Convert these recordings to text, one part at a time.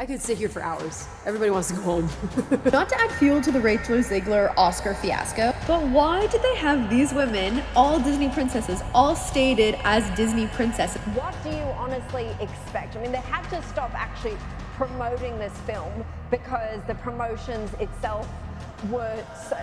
I could sit here for hours. Everybody wants to go home. Not to add fuel to the Rachel Zegler Oscar fiasco, but why did they have these women, all Disney princesses, all stated as Disney princesses? What do you honestly expect? I mean, they had to stop actually promoting this film because the promotions itself were so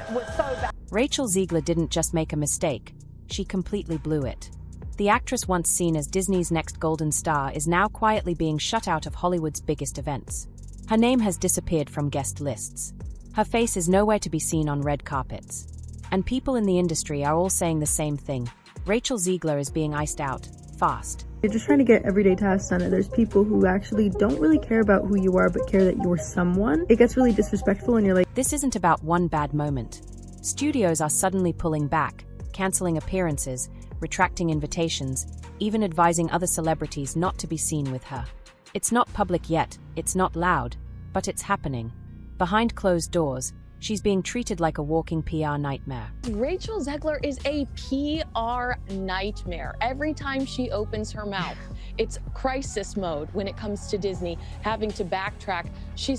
bad. Rachel Zegler didn't just make a mistake, she completely blew it. The actress, once seen as Disney's next golden star, is now quietly being shut out of Hollywood's biggest events. Her name has disappeared from guest lists. Her face is nowhere to be seen on red carpets. And people in the industry are all saying the same thing. Rachel Zegler is being iced out, fast. You're just trying to get everyday tasks done, and there's people who actually don't really care about who you are, but care that you're someone. It gets really disrespectful, and you're like, This isn't about one bad moment. Studios are suddenly pulling back, canceling appearances, retracting invitations, even advising other celebrities not to be seen with her. It's not public yet, it's not loud, but it's happening. Behind closed doors, she's being treated like a walking PR nightmare. Rachel Zegler is a PR nightmare. Every time she opens her mouth, it's crisis mode when it comes to Disney, having to backtrack. She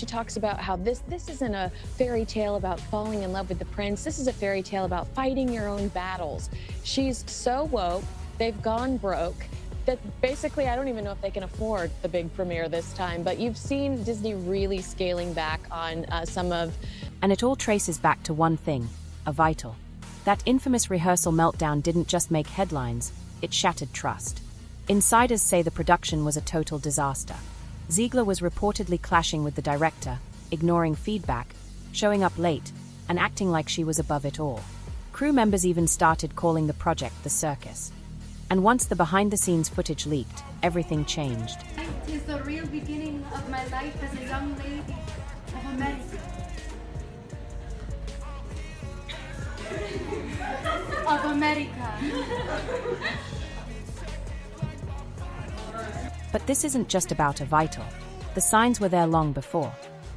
talks about how this isn't a fairy tale about falling in love with the prince. This is a fairy tale about fighting your own battles. She's so woke, they've gone broke, that basically I don't even know if they can afford the big premiere this time, but you've seen Disney really scaling back on some of... And it all traces back to one thing, Evita. That infamous rehearsal meltdown didn't just make headlines, it shattered trust. Insiders say the production was a total disaster. Zegler was reportedly clashing with the director, ignoring feedback, showing up late, and acting like she was above it all. Crew members even started calling the project the circus. And once the behind-the-scenes footage leaked, everything changed. It is the real beginning of my life as a young lady of America. Of America. But this isn't just about Evita. The signs were there long before.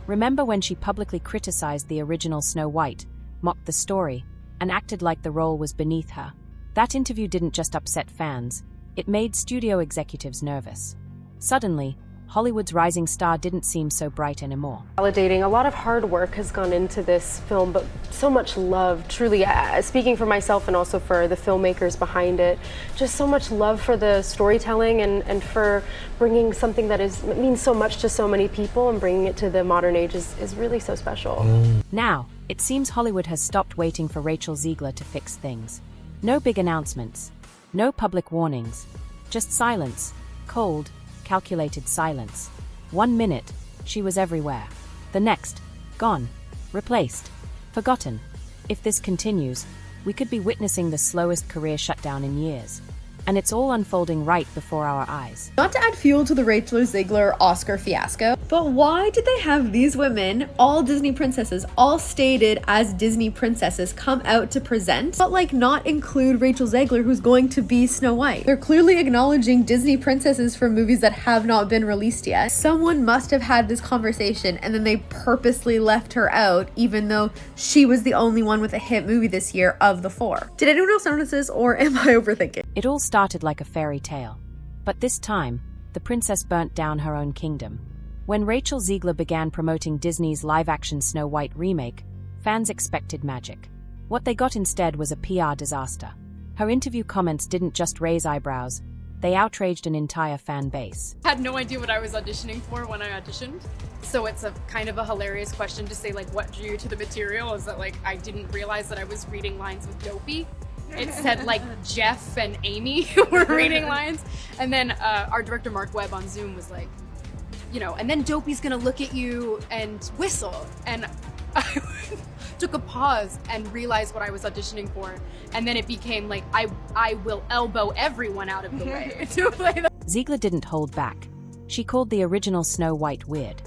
Remember when she publicly criticized the original Snow White, mocked the story, and acted like the role was beneath her? That interview didn't just upset fans, it made studio executives nervous. Suddenly, Hollywood's rising star didn't seem so bright anymore. Validating. A lot of hard work has gone into this film, but so much love, truly, speaking for myself and also for the filmmakers behind it, just so much love for the storytelling and for bringing something that means so much to so many people and bringing it to the modern age is really so special. Now, it seems Hollywood has stopped waiting for Rachel Zegler to fix things. No big announcements, no public warnings, just silence, cold, calculated silence. 1 minute, she was everywhere. The next, gone, replaced, forgotten. If this continues, we could be witnessing the slowest career shutdown in years. And it's all unfolding right before our eyes. Not to add fuel to the Rachel Zegler Oscar fiasco, but why did they have these women, all Disney princesses, all stated as Disney princesses, come out to present, but like not include Rachel Zegler, who's going to be Snow White? They're clearly acknowledging Disney princesses from movies that have not been released yet. Someone must have had this conversation and then they purposely left her out, even though she was the only one with a hit movie this year of the 4. Did anyone else notice this, or am I overthinking? It all started like a fairy tale. But this time, the princess burnt down her own kingdom. When Rachel Zegler began promoting Disney's live-action Snow White remake, fans expected magic. What they got instead was a PR disaster. Her interview comments didn't just raise eyebrows, they outraged an entire fan base. I had no idea what I was auditioning for when I auditioned. So it's a kind of a hilarious question to say, like, what drew you to the material? Is that, like, I didn't realize that I was reading lines with Dopey. It said, like, Jeff and Amy were reading lines. And then our director, Mark Webb, on Zoom was like, you know, and then Dopey's gonna look at you and whistle. And I took a pause and realized what I was auditioning for. And then it became like, I will elbow everyone out of the way to play the... Zegler didn't hold back. She called the original Snow White weird.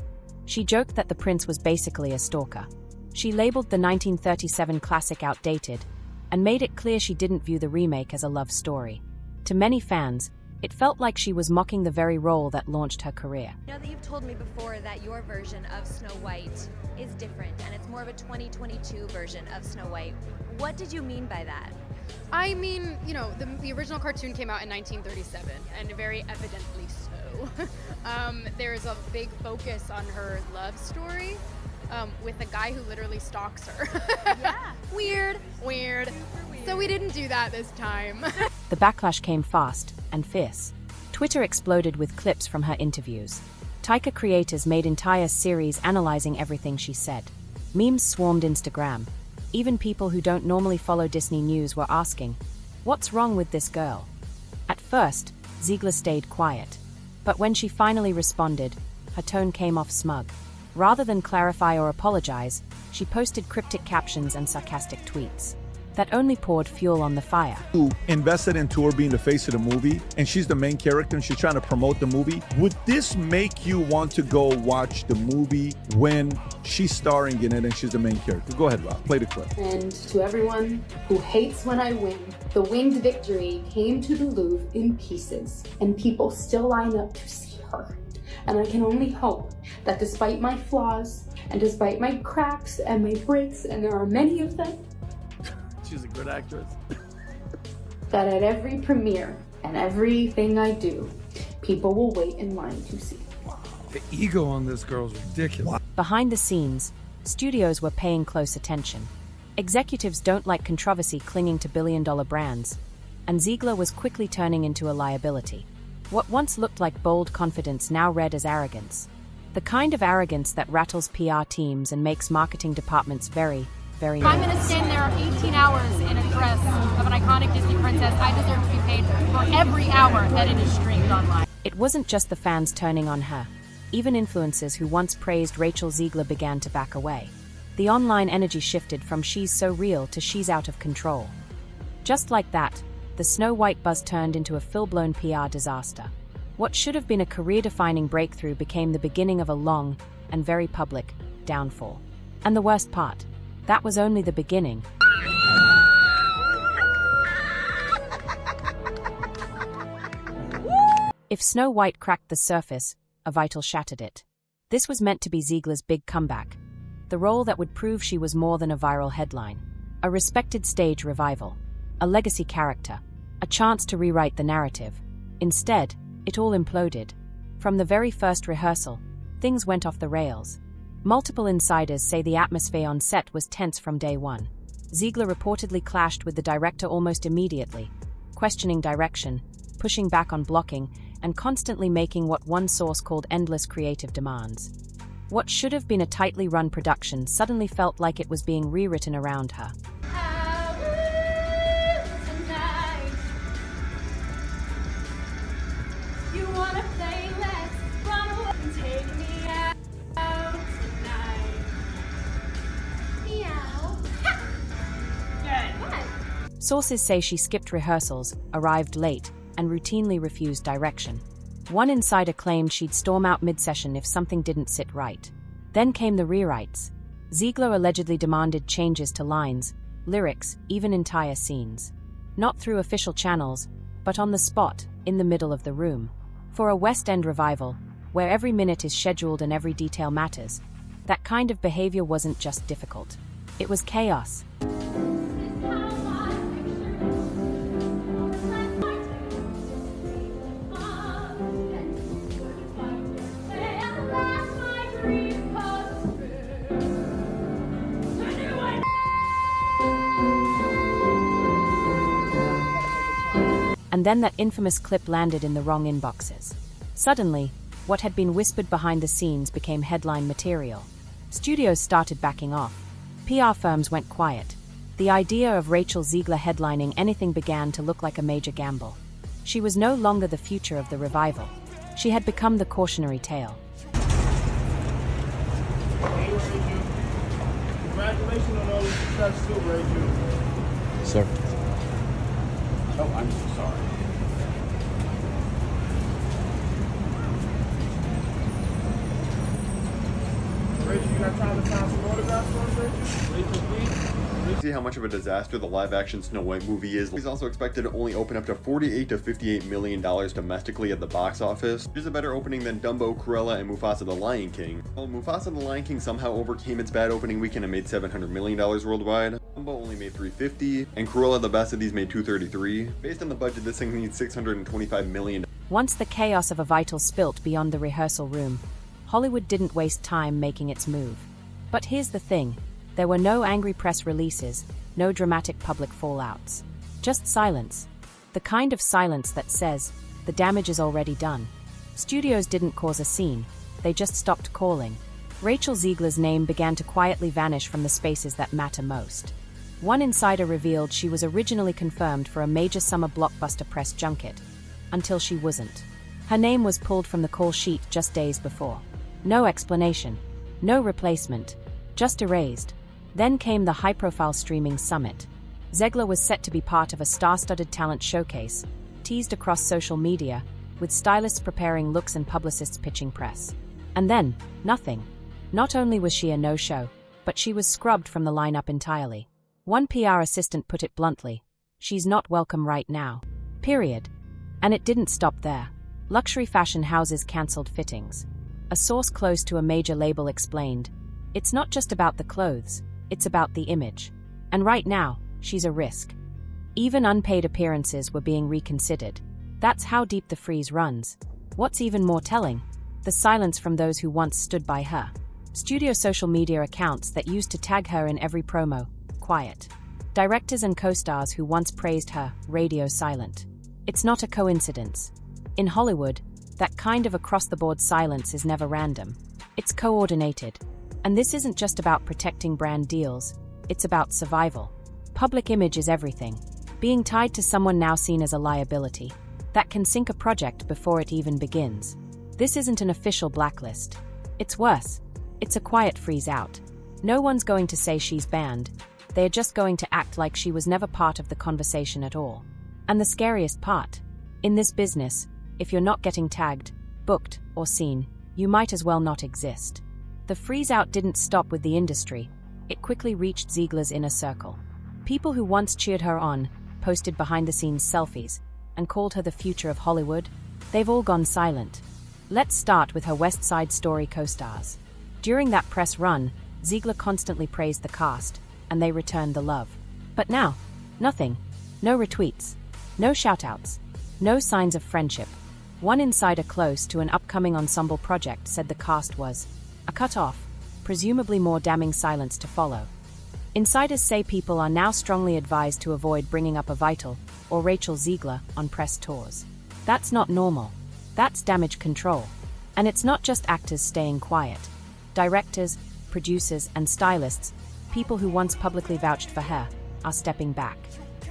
She joked that the prince was basically a stalker. She labeled the 1937 classic outdated, and made it clear she didn't view the remake as a love story. To many fans, it felt like she was mocking the very role that launched her career. I know that you've told me before that your version of Snow White is different, and it's more of a 2022 version of Snow White. What did you mean by that? I mean, you know, the original cartoon came out in 1937, and very evidently so. There's a big focus on her love story with a guy who literally stalks her. Yeah. Weird. So we didn't do that this time. The backlash came fast and fierce. Twitter exploded with clips from her interviews. Taika creators made entire series analyzing everything she said. Memes swarmed Instagram. Even people who don't normally follow Disney news were asking, "What's wrong with this girl?" At first, Zegler stayed quiet. But when she finally responded, her tone came off smug. Rather than clarify or apologize, she posted cryptic captions and sarcastic tweets that only poured fuel on the fire. Who invested into her being the face of the movie, and she's the main character and she's trying to promote the movie. Would this make you want to go watch the movie when she's starring in it and she's the main character? Go ahead, Rob, play the clip. And to everyone who hates when I win, the winged victory came to the Louvre in pieces, and people still line up to see her. And I can only hope that despite my flaws, and despite my cracks and my breaks, and there are many of them, She's a good actress. that at every premiere and everything I do, people will wait in line to see. The ego on this girl is ridiculous. Behind the scenes, studios were paying close attention. Executives don't like controversy clinging to billion-dollar brands, and Zegler was quickly turning into a liability. What once looked like bold confidence now read as arrogance. The kind of arrogance that rattles PR teams and makes marketing departments very, very If I'm nervous. gonna stand there 18 hours in a dress of an iconic Disney princess, I deserve to be paid for every hour that it is streamed online. It wasn't just the fans turning on her. Even influencers who once praised Rachel Zegler began to back away. The online energy shifted from "she's so real" to "she's out of control." Just like that, the Snow White buzz turned into a full-blown PR disaster. What should have been a career-defining breakthrough became the beginning of a long and very public downfall. And the worst part, that was only the beginning. If Snow White cracked the surface, Evita shattered it. This was meant to be Zegler's big comeback. The role that would prove she was more than a viral headline. A respected stage revival. A legacy character. A chance to rewrite the narrative. Instead, it all imploded. From the very first rehearsal, things went off the rails. Multiple insiders say the atmosphere on set was tense from day one. Zegler reportedly clashed with the director almost immediately, questioning direction, pushing back on blocking, and constantly making what one source called endless creative demands. What should have been a tightly run production suddenly felt like it was being rewritten around her. You wanna play, let's run away and take me out tonight. Meow. Good. What? Sources say she skipped rehearsals, arrived late, and routinely refused direction. One insider claimed she'd storm out mid-session if something didn't sit right. Then came the rewrites. Zegler allegedly demanded changes to lines, lyrics, even entire scenes. Not through official channels, but on the spot, in the middle of the room. For a West End revival, where every minute is scheduled and every detail matters, that kind of behavior wasn't just difficult. It was chaos. And then that infamous clip landed in the wrong inboxes. Suddenly, what had been whispered behind the scenes became headline material. Studios started backing off. PR firms went quiet. The idea of Rachel Zegler headlining anything began to look like a major gamble. She was no longer the future of the revival. She had become the cautionary tale. Congratulations on all the success too, Rachel. Sir. Oh, I'm so sorry. Rachel, you got time to sign some autographs for us, Rachel? Rachel, please. See how much of a disaster the live-action Snow White movie is. It's also expected to only open up to $48 to $58 million domestically at the box office, which is a better opening than Dumbo, Cruella, and Mufasa the Lion King. While Mufasa the Lion King somehow overcame its bad opening weekend and made $700 million worldwide, Dumbo only made $350, and Cruella the Best of These made $233. Based on the budget, this thing needs $625 million. Once the chaos of Evita spilt beyond the rehearsal room, Hollywood didn't waste time making its move. But here's the thing, there were no angry press releases, no dramatic public fallouts. Just silence. The kind of silence that says, the damage is already done. Studios didn't cause a scene, they just stopped calling. Rachel Zegler's name began to quietly vanish from the spaces that matter most. One insider revealed she was originally confirmed for a major summer blockbuster press junket, until she wasn't. Her name was pulled from the call sheet just days before. No explanation, no replacement, just erased. Then came the high-profile streaming summit. Zegler was set to be part of a star-studded talent showcase, teased across social media, with stylists preparing looks and publicists pitching press. And then, nothing. Not only was she a no-show, but she was scrubbed from the lineup entirely. One PR assistant put it bluntly, she's not welcome right now. Period. And it didn't stop there. Luxury fashion houses cancelled fittings. A source close to a major label explained, it's not just about the clothes, it's about the image. And right now, she's a risk. Even unpaid appearances were being reconsidered. That's how deep the freeze runs. What's even more telling? The silence from those who once stood by her. Studio social media accounts that used to tag her in every promo, quiet. Directors and co-stars who once praised her, radio silent. It's not a coincidence. In Hollywood, that kind of across-the-board silence is never random. It's coordinated. And this isn't just about protecting brand deals, it's about survival. Public image is everything. Being tied to someone now seen as a liability. That can sink a project before it even begins. This isn't an official blacklist. It's worse. It's a quiet freeze out. No one's going to say she's banned. They're just going to act like she was never part of the conversation at all. And the scariest part, in this business, if you're not getting tagged, booked, or seen, you might as well not exist. The freeze-out didn't stop with the industry. It quickly reached Zegler's inner circle. People who once cheered her on, posted behind-the-scenes selfies, and called her the future of Hollywood, they've all gone silent. Let's start with her West Side Story co-stars. During that press run, Zegler constantly praised the cast, and they returned the love. But now, nothing. No retweets. No shout-outs. No signs of friendship. One insider close to an upcoming ensemble project said the cast was a cut-off, presumably more damning silence to follow. Insiders say people are now strongly advised to avoid bringing up Evita or Rachel Zegler on press tours. That's not normal. That's damage control. And it's not just actors staying quiet. Directors, producers, and stylists, people who once publicly vouched for her, are stepping back.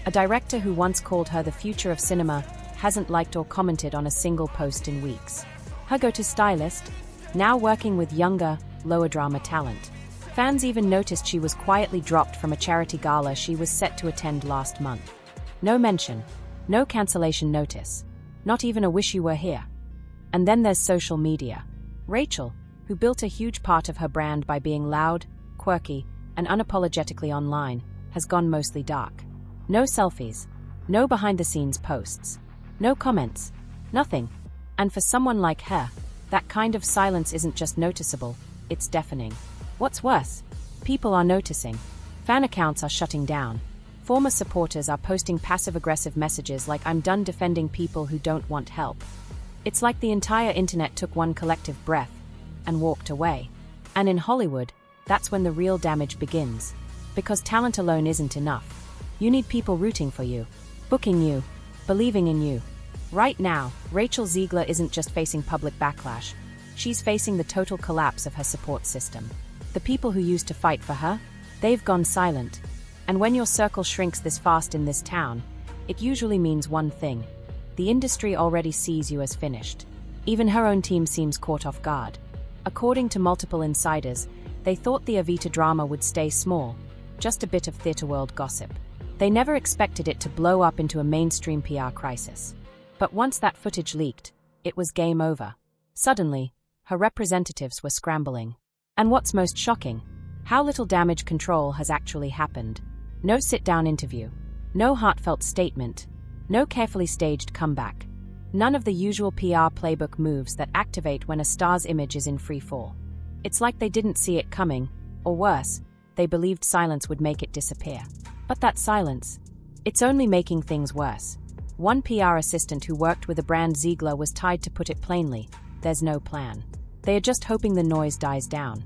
A director who once called her the future of cinema hasn't liked or commented on a single post in weeks. Her go-to stylist, now working with younger, lower drama talent. Fans even noticed she was quietly dropped from a charity gala she was set to attend last month. No mention, no cancellation notice, not even a wish you were here. And then there's social media. Rachel, who built a huge part of her brand by being loud, quirky, and unapologetically online, has gone mostly dark. No selfies, no behind-the-scenes posts, no comments, nothing. And for someone like her, that kind of silence isn't just noticeable, it's deafening. What's worse, people are noticing. Fan accounts are shutting down. Former supporters are posting passive-aggressive messages like "I'm done defending people who don't want help." It's like the entire internet took one collective breath and walked away. And in Hollywood, that's when the real damage begins. Because talent alone isn't enough. You need people rooting for you, booking you, believing in you. Right now, Rachel Zegler isn't just facing public backlash. She's facing the total collapse of her support system. The people who used to fight for her, they've gone silent. And when your circle shrinks this fast in this town, it usually means one thing. The industry already sees you as finished. Even her own team seems caught off guard. According to multiple insiders, they thought the Evita drama would stay small, just a bit of theatre world gossip. They never expected it to blow up into a mainstream PR crisis. But once that footage leaked, it was game over. Suddenly, her representatives were scrambling. And what's most shocking, how little damage control has actually happened. No sit-down interview, no heartfelt statement, no carefully staged comeback. None of the usual PR playbook moves that activate when a star's image is in free fall. It's like they didn't see it coming, or worse, they believed silence would make it disappear. But that silence, it's only making things worse. One PR assistant who worked with the brand Zegler was tied to put it plainly, there's no plan. They are just hoping the noise dies down.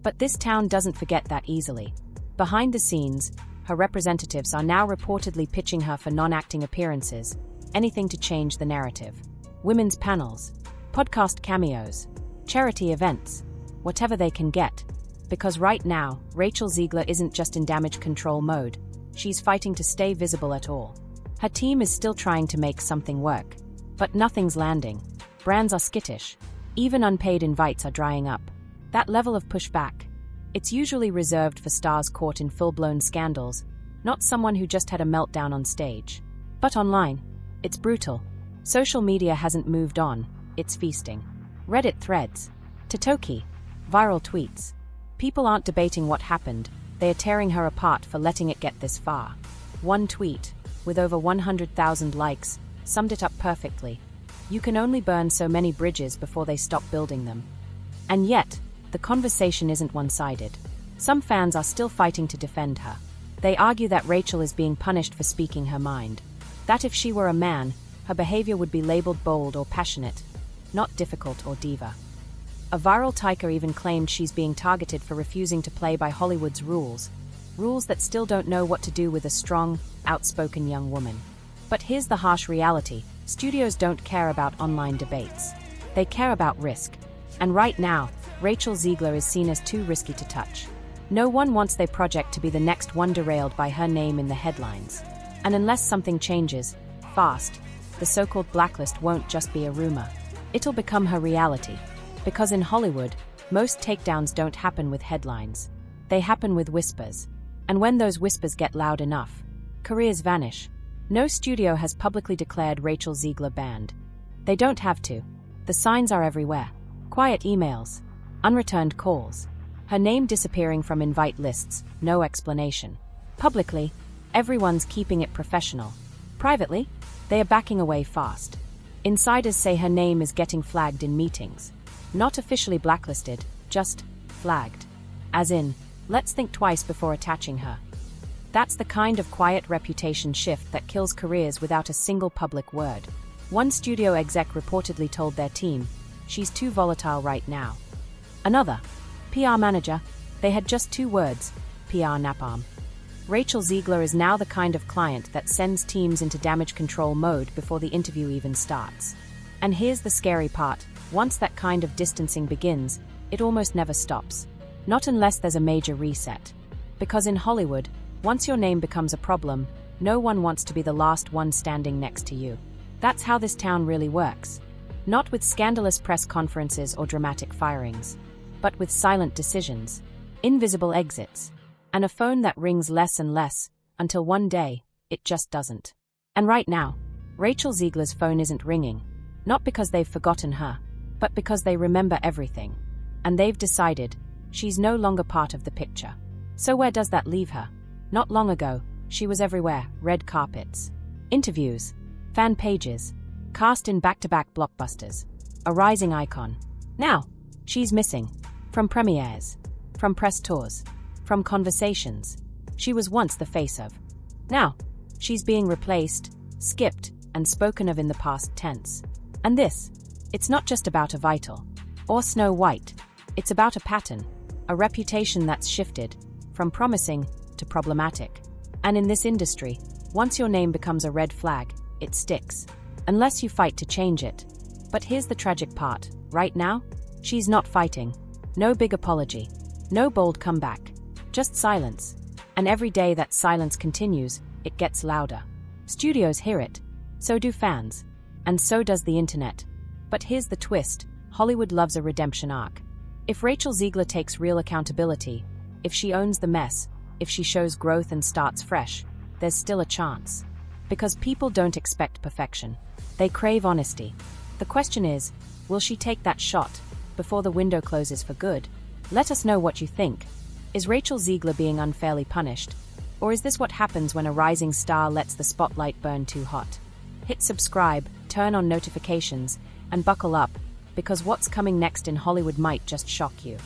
But this town doesn't forget that easily. Behind the scenes, her representatives are now reportedly pitching her for non-acting appearances, anything to change the narrative. Women's panels, podcast cameos, charity events, whatever they can get. Because right now, Rachel Zegler isn't just in damage control mode, she's fighting to stay visible at all. Her team is still trying to make something work. But nothing's landing. Brands are skittish. Even unpaid invites are drying up. That level of pushback, it's usually reserved for stars caught in full-blown scandals, not someone who just had a meltdown on stage. But online, it's brutal. Social media hasn't moved on, it's feasting. Reddit threads, Totoki, viral tweets. People aren't debating what happened, they are tearing her apart for letting it get this far. One tweet, with over 100,000 likes, summed it up perfectly. You can only burn so many bridges before they stop building them. And yet, the conversation isn't one-sided. Some fans are still fighting to defend her. They argue that Rachel is being punished for speaking her mind. That if she were a man, her behavior would be labeled bold or passionate, not difficult or diva. A viral tyker even claimed she's being targeted for refusing to play by Hollywood's rules that still don't know what to do with a strong, outspoken young woman. But here's the harsh reality. Studios don't care about online debates. They care about risk. And right now, Rachel Zegler is seen as too risky to touch. No one wants their project to be the next one derailed by her name in the headlines. And unless something changes, fast, the so-called blacklist won't just be a rumor. It'll become her reality. Because in Hollywood, most takedowns don't happen with headlines. They happen with whispers. And when those whispers get loud enough, careers vanish. No studio has publicly declared Rachel Zegler banned. They don't have to. The signs are everywhere. Quiet emails, unreturned calls, her name disappearing from invite lists, no explanation. Publicly, everyone's keeping it professional. Privately, they are backing away fast. Insiders say her name is getting flagged in meetings. Not officially blacklisted, just flagged. As in, let's think twice before attaching her. That's the kind of quiet reputation shift that kills careers without a single public word. One studio exec reportedly told their team, she's too volatile right now. Another, PR manager, they had just 2 words, PR napalm. Rachel Zegler is now the kind of client that sends teams into damage control mode before the interview even starts. And here's the scary part, once that kind of distancing begins, it almost never stops. Not unless there's a major reset. Because in Hollywood, once your name becomes a problem, no one wants to be the last one standing next to you. That's how this town really works. Not with scandalous press conferences or dramatic firings, but with silent decisions, invisible exits, and a phone that rings less and less, until one day, it just doesn't. And right now, Rachel Zegler's phone isn't ringing, not because they've forgotten her, but because they remember everything. And they've decided, she's no longer part of the picture. So where does that leave her? Not long ago, she was everywhere, red carpets, interviews, fan pages, cast in back-to-back blockbusters, a rising icon. Now, she's missing. From premieres, from press tours, from conversations. She was once the face of. Now, she's being replaced, skipped, and spoken of in the past tense. And this, it's not just about Evita or Snow White. It's about a pattern, a reputation that's shifted from promising to problematic. And in this industry, once your name becomes a red flag, it sticks. Unless you fight to change it. But here's the tragic part. Right now, she's not fighting. No big apology. No bold comeback. Just silence. And every day that silence continues, it gets louder. Studios hear it. So do fans. And so does the internet. But here's the twist. Hollywood loves a redemption arc. If Rachel Zegler takes real accountability, if she owns the mess, if she shows growth and starts fresh, there's still a chance. Because people don't expect perfection. They crave honesty. The question is, will she take that shot before the window closes for good? Let us know what you think. Is Rachel Zegler being unfairly punished? Or is this what happens when a rising star lets the spotlight burn too hot? Hit subscribe, turn on notifications, and buckle up, because what's coming next in Hollywood might just shock you.